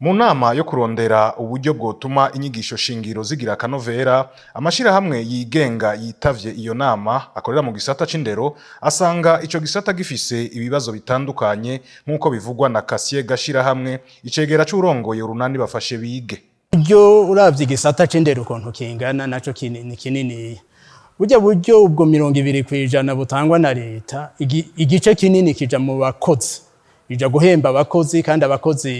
Mu nama yo kurondera uburyo bwotuma inyigisho shingiro zigira akanovera, amashirahamwe yigenga yitavye iyo nama akorera mu gisata c'indero asanga ico gisata gifise ibibazo bitandukanye nk'uko bivugwa na Cassier Gashirahamwe, icegera c'urongoye urunani bafashe bige. Buryo uravye igisata c'indero ukuntu kingana naco kinini. Burya buryo ubwo 20% butangwa na leta, igice kinini kija mu bakozi. Ija guhemba abakozi kandi abakozi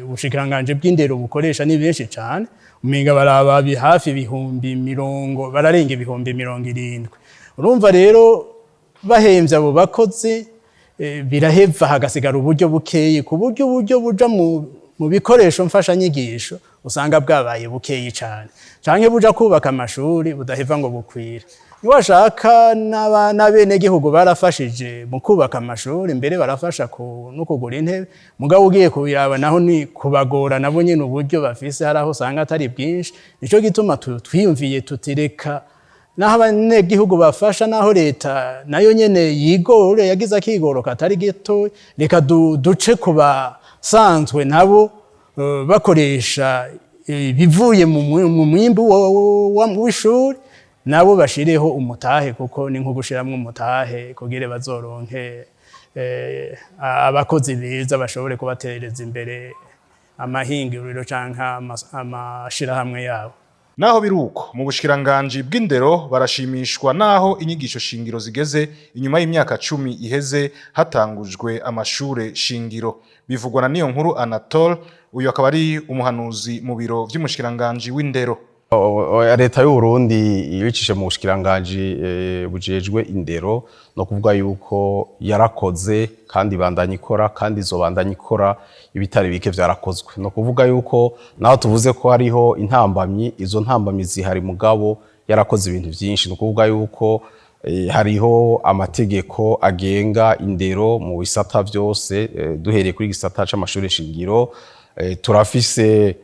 ubushikiranganje bw'indero bukoresha ni benshi cyane, umenga baraba hafi ibihumbi 70, bararenga ibihumbi 70. Urumva rero bahemvye abo bakozi biraheva hagasigara uburyo bukeyi, ku buryo buja mu bikoresho mfasha nyigisho usanga bwabaye bukeyi cyane, canke buja kubaka amashuri budaheva ngo bukwire. Niwashaka n'abene gihugu barafashije mu kubaka amashuri, mbere barafasha no kugura intebe, mugabo ugiye kubiraba naho ni kubagora nabo nyene uburyo bafise hari aho usanga atari bwinshi. Nico gituma twiyumviye tutireka naho abene gihugu bafasha, naho leta nayo nyene yigore yagize akigoro katari gito, reka duce kuba sanzwe nabo bakoresha bivuye mu mwimbu w'ishuri, nabo bashireho umutahe, kuko ni nko gushiramwe umutahe kugira bazoronke abakozi beza bashobore kubatereza imbere amahinguriro canke amashirahamwe yabo. Naho biruko mu bushikiranganje bw'indero barashimishwa naho inyigisho shingiro zigeze inyuma y'imyaka 10 iheze hatangujwe amashure shingiro. Bivugwa na Niyonkuru Anatole, uyu akaba ari umuhanuzi mu biro vy'umushikiranganje w'indero. Leta y'u Burundi ibicishe mu bushikiranganje bujejwe indero no kuvuga yuko yarakoze kandi bandanya ikora, kandi izobandanya ikora ibitari bike vyarakozwe. No kuvuga yuko naho tuvuze ko hariho intambamyi, izo ntambamyi zihari mugabo yarakoze ibintu vyinshi. No kuvuga yuko hariho amategeko agenga indero mu bisata vyose, duhereye kuri gisata c'amashuri shingiro, turafise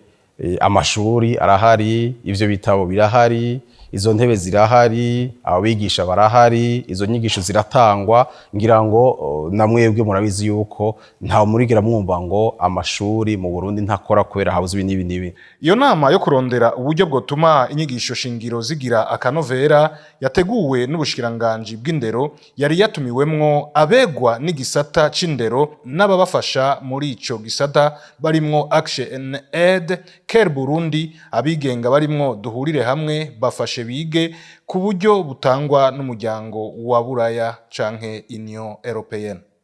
amashuri arahari, ivyo bitabo birahari, izo ntebe zirahari, abigisha barahari, izo nyigisho ziratangwa. Ngira ngo namwebwe murabizi yuko nta murigira mwumva ngo amashuri mu Burundi ntakora kubera habuze ibi nibi. Iyo nama yo kurondera uburyo bwotuma inyigisho shingiro zigira akanovera yateguwe n'ubushikiranganje bw'indero, yari yatumiwemwo abegwa n'igisata c'indero n'ababafasha muri ico gisata barimwo Action Aid, Care Burundi, abigenga barimwo Duhurire Hamwe, Bafashe Bige, ku buryo butangwa n'umuryango wa Buraya canke Union Européenne.